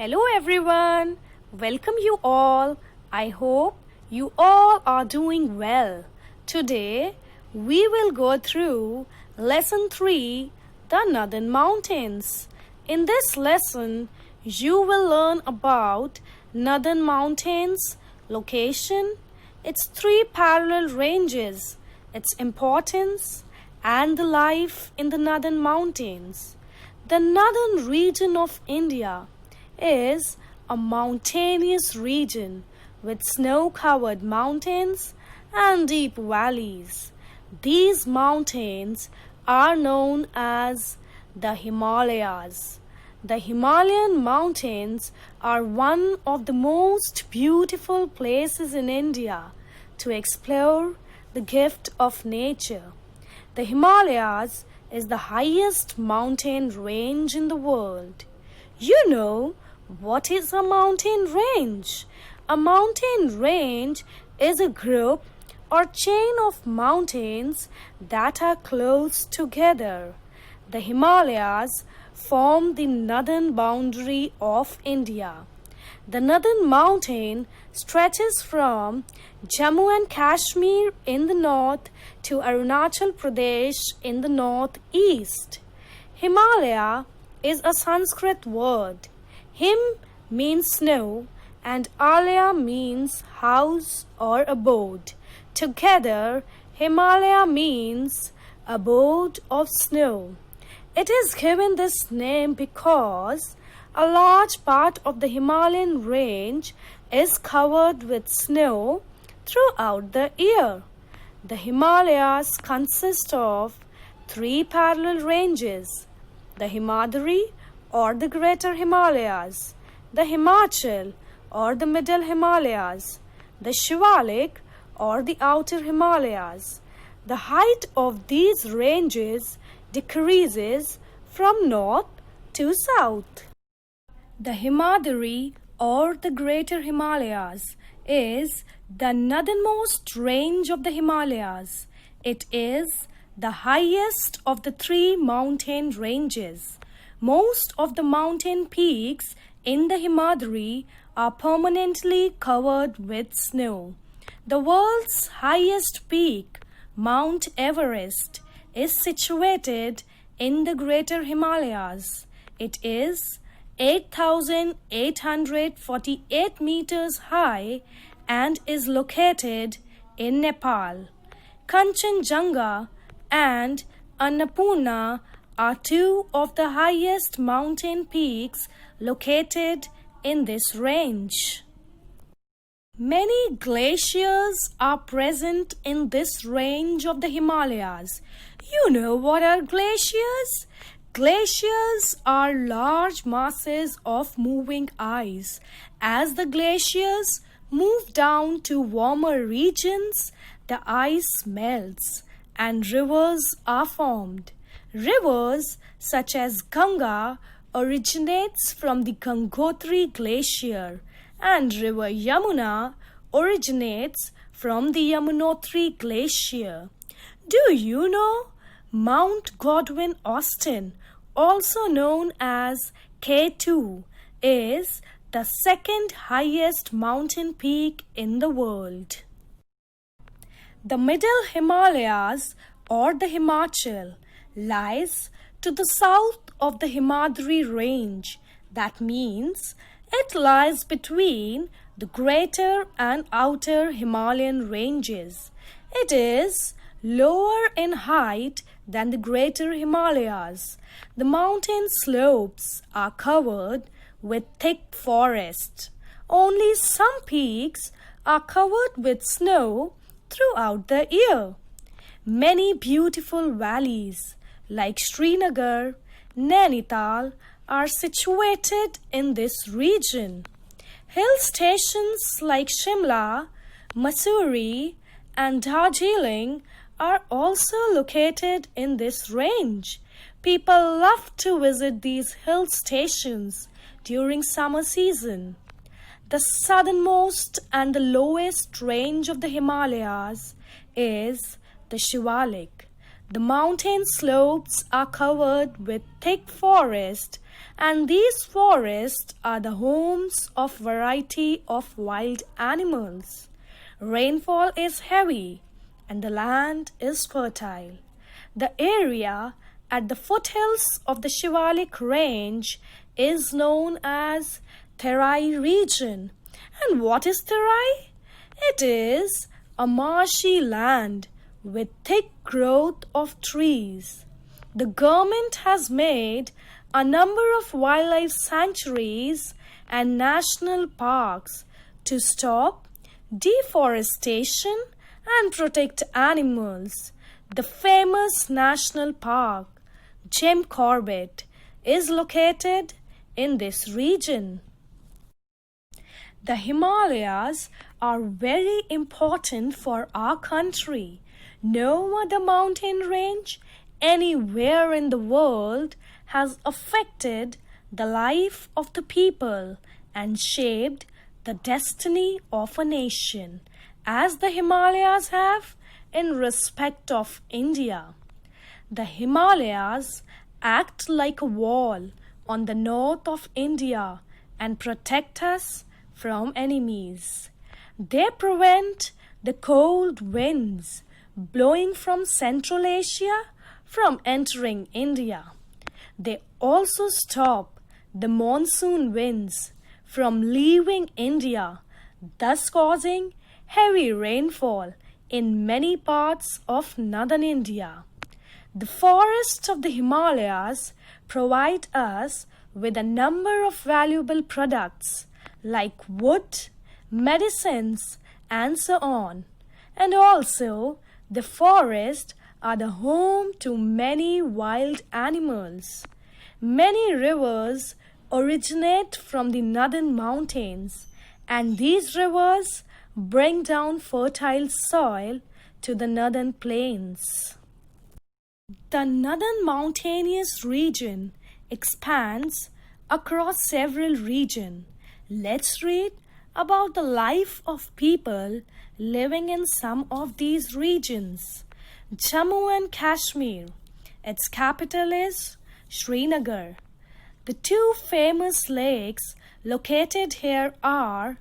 Hello everyone, welcome you all. I hope you all are doing well. Today we will go through lesson 3, the Northern Mountains. In this lesson you will learn about Northern Mountains, location, its 3 parallel ranges, its importance and the life in the Northern Mountains. The northern region of India is a mountainous region with snow-covered mountains and deep valleys. These mountains are known as the Himalayas. The Himalayan mountains are one of the most beautiful places in India to explore the gift of nature. The Himalayas is the highest mountain range in the world. You know, what is a mountain range? A mountain range is a group or chain of mountains that are close together. The Himalayas form the northern boundary of India. The northern mountain stretches from Jammu and Kashmir in the north to Arunachal Pradesh in the northeast. Himalaya is a Sanskrit word. Him means snow and Alaya means house or abode. Together, Himalaya means abode of snow. It is given this name because a large part of the Himalayan range is covered with snow throughout the year. The Himalayas consist of 3 parallel ranges: the Himadri or the Greater Himalayas, the Himachal or the Middle Himalayas, the Shivalik or the Outer Himalayas. The height of these ranges decreases from north to south. The Himadri or the Greater Himalayas is the northernmost range of the Himalayas. It is the highest of the 3 mountain ranges. Most of the mountain peaks in the Himadri are permanently covered with snow. The world's highest peak, Mount Everest, is situated in the Greater Himalayas. It is 8,848 meters high and is located in Nepal. Kanchenjunga and Annapurna are 2 of the highest mountain peaks located in this range. Many glaciers are present in this range of the Himalayas. You know what are glaciers? Glaciers are large masses of moving ice. As the glaciers move down to warmer regions, the ice melts and rivers are formed. Rivers such as Ganga originates from the Gangotri Glacier and river Yamuna originates from the Yamunotri Glacier. Do you know Mount Godwin Austen, also known as K2, is the 2nd highest mountain peak in the world? The Middle Himalayas or the Himachal lies to the south of the Himadri range. That means it lies between the Greater and Outer Himalayan ranges. It is lower in height than the Greater Himalayas. The mountain slopes are covered with thick forest. Only some peaks are covered with snow throughout the year. Many beautiful valleys like Srinagar, Nainital are situated in this region. Hill stations like Shimla, Mussoorie and Darjeeling are also located in this range. People love to visit these hill stations during summer season. The southernmost and the lowest range of the Himalayas is the Shivalik. The mountain slopes are covered with thick forest, and these forests are the homes of variety of wild animals. Rainfall is heavy and the land is fertile. The area at the foothills of the Shivalik range is known as Terai region. And what is Terai? It is a marshy land with thick growth of trees. The government has made a number of wildlife sanctuaries and national parks to stop deforestation and protect animals. The famous national park, Jim Corbett, is located in this region. The Himalayas are very important for our country. No other mountain range anywhere in the world has affected the life of the people and shaped the destiny of a nation as the Himalayas have in respect of India. The Himalayas act like a wall on the north of India and protect us from enemies. They prevent the cold winds blowing from Central Asia from entering India. They also stop the monsoon winds from leaving India, thus causing heavy rainfall in many parts of northern India. The forests of the Himalayas provide us with a number of valuable products like wood, medicines, and so on. And also, the forests are the home to many wild animals. Many rivers originate from the northern mountains, and these rivers bring down fertile soil to the northern plains. The northern mountainous region expands across several regions. Let's read about the life of people living in some of these regions. Jammu and Kashmir. Its capital is Srinagar. The two famous lakes located here are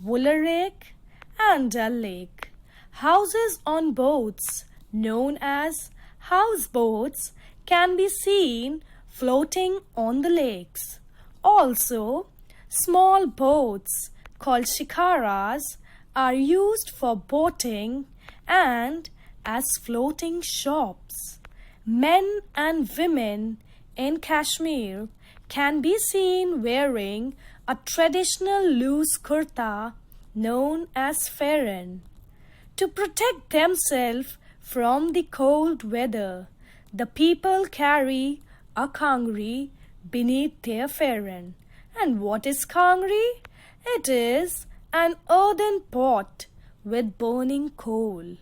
Wular Lake and Dal Lake. Houses on boats, known as houseboats, can be seen floating on the lakes. Also, small boats called shikaras are used for boating and as floating shops. Men and women in Kashmir can be seen wearing a traditional loose kurta known as farran. To protect themselves from the cold weather, the people carry a kangri beneath their farran. And what is kangri? It is an earthen pot with burning coal.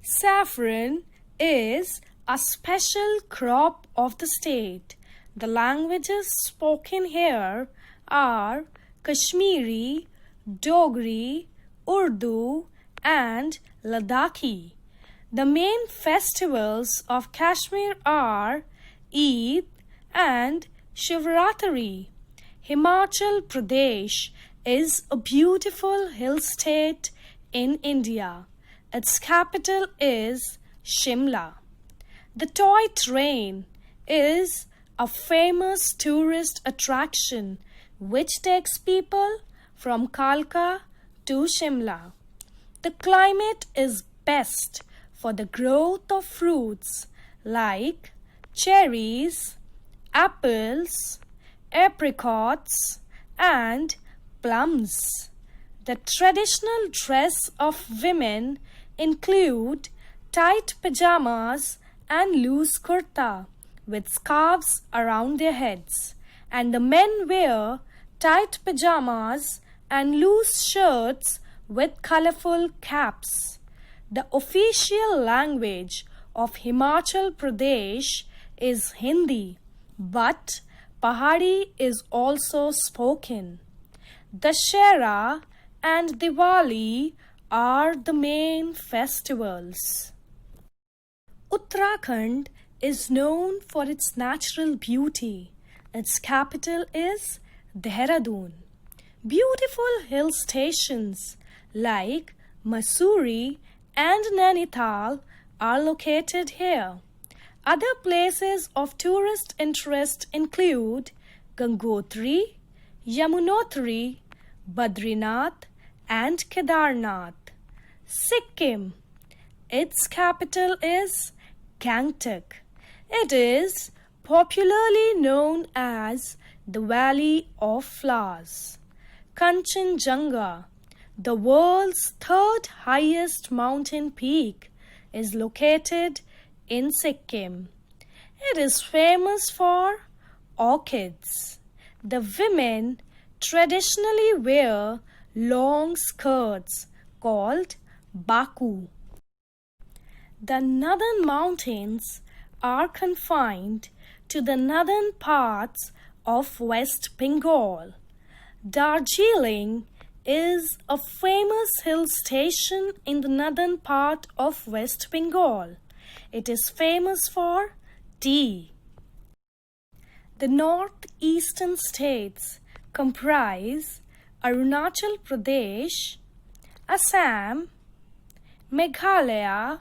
Saffron is a special crop of the state. The languages spoken here are Kashmiri, Dogri, Urdu, and Ladakhi. The main festivals of Kashmir are Eid and Shivratri. Himachal Pradesh is a beautiful hill state in India. Its capital is Shimla. The toy train is a famous tourist attraction which takes people from Kalka to Shimla. The climate is best for the growth of fruits like cherries, apples, apricots, and plums. The traditional dress of women include tight pajamas and loose kurta with scarves around their heads, and the men wear tight pajamas and loose shirts with colorful caps. The official language of Himachal Pradesh is Hindi, but Pahari is also spoken. Dussehra and Diwali are the main festivals. Uttarakhand is known for its natural beauty. Its capital is Dehradun. Beautiful hill stations like Mussoorie and Nainital are located here. Other places of tourist interest include Gangotri, Yamunotri, Badrinath, and Kedarnath. Sikkim. Its capital is Gangtok. It is popularly known as the Valley of Flowers. Kanchenjunga, the world's third highest mountain peak, is located in Sikkim. It is famous for orchids. The women traditionally wear long skirts called baku. The northern mountains are confined to the northern parts of West Bengal. Darjeeling is a famous hill station in the northern part of West Bengal. It is famous for tea. The northeastern states comprise Arunachal Pradesh, Assam, Meghalaya,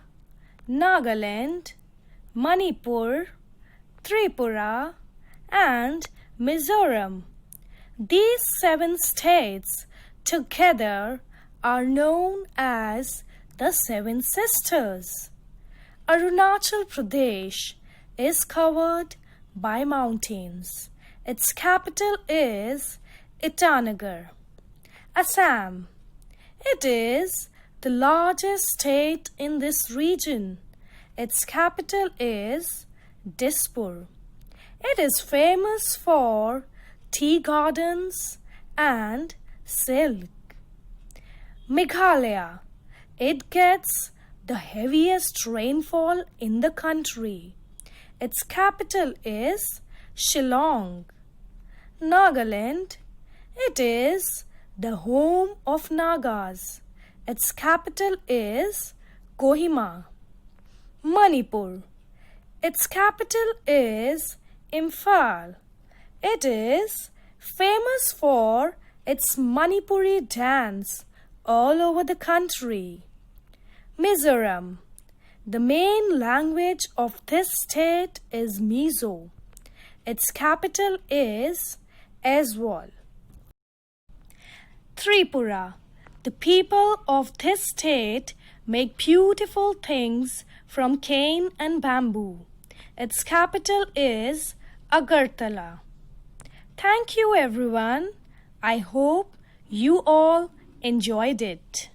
Nagaland, Manipur, Tripura, and Mizoram. These 7 states together are known as the Seven Sisters. Arunachal Pradesh is covered by mountains. Its capital is Itanagar. Assam. It is the largest state in this region. Its capital is Dispur. It is famous for tea gardens and silk. Meghalaya. It gets the heaviest rainfall in the country. Its capital is Shillong. Nagaland. It is the home of Nagas. Its capital is Kohima. Manipur. Its capital is Imphal. It is famous for its Manipuri dance all over the country. Mizoram. The main language of this state is Mizo. Its capital is Aizawl. Tripura. The people of this state make beautiful things from cane and bamboo. Its capital is Agartala. Thank you everyone. I hope you all enjoyed it.